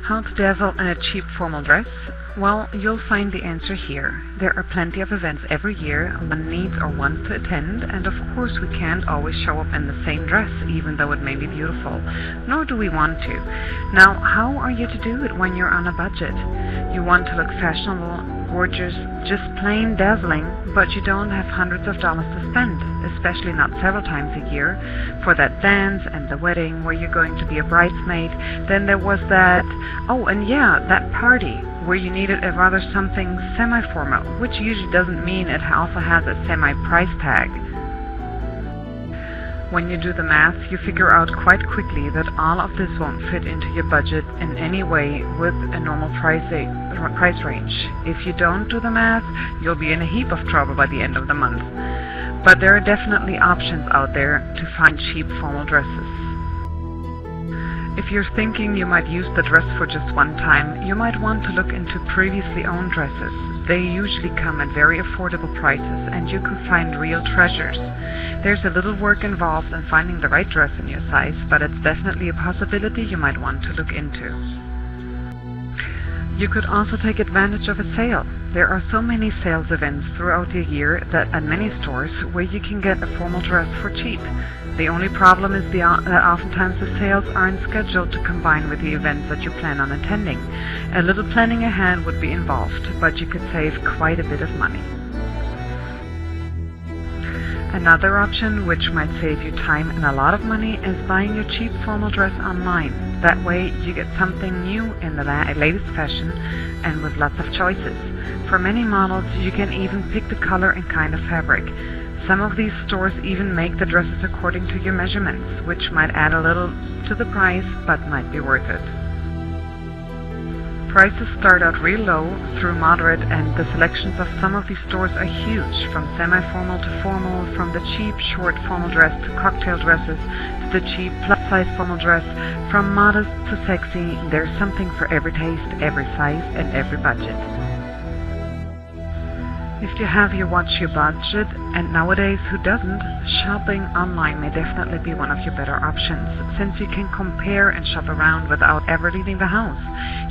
How to dazzle in a cheap formal dress? Well, you'll find the answer here. There are plenty of events every year one needs or wants to attend, and of course we can't always show up in the same dress, even though it may be beautiful. Nor do we want to. Now, how are you to do it when you're on a budget? You want to look fashionable, gorgeous, just plain dazzling, but you don't have hundreds of dollars to spend, especially not several times a year, for that dance and the wedding where you're going to be a bridesmaid. Then there was that party where you needed a rather something semi-formal, which usually doesn't mean it also has a semi-price tag. When you do the math, you figure out quite quickly that all of this won't fit into your budget in any way with a normal price range. If you don't do the math, you'll be in a heap of trouble by the end of the month. But there are definitely options out there to find cheap formal dresses. If you're thinking you might use the dress for just one time, you might want to look into previously owned dresses. They usually come at very affordable prices, and you could find real treasures. There's a little work involved in finding the right dress in your size, but it's definitely a possibility you might want to look into. You could also take advantage of a sale. There are so many sales events throughout the year that at many stores where you can get a formal dress for cheap. The only problem is that oftentimes the sales aren't scheduled to combine with the events that you plan on attending. A little planning ahead would be involved, but you could save quite a bit of money. Another option, which might save you time and a lot of money, is buying your cheap formal dress online. That way you get something new in the latest fashion and with lots of choices. For many models, you can even pick the color and kind of fabric. Some of these stores even make the dresses according to your measurements, which might add a little to the price, but might be worth it. Prices start out real low through moderate, and the selections of some of these stores are huge, from semi-formal to formal, from the cheap short formal dress to cocktail dresses to the cheap plus-size formal dress, from modest to sexy. There's something for every taste, every size, and every budget. If you have your budget, and nowadays who doesn't, shopping online may definitely be one of your better options, since you can compare and shop around without ever leaving the house.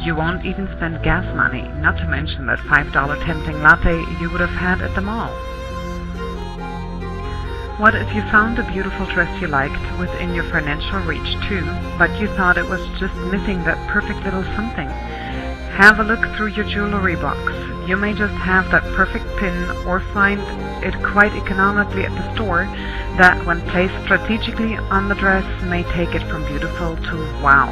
You won't even spend gas money, not to mention that $5 tempting latte you would have had at the mall. What if you found a beautiful dress you liked within your financial reach too, but you thought it was just missing that perfect little something? Have a look through your jewelry box. You may just have that perfect pin, or find it quite economically at the store that, when placed strategically on the dress, may take it from beautiful to wow.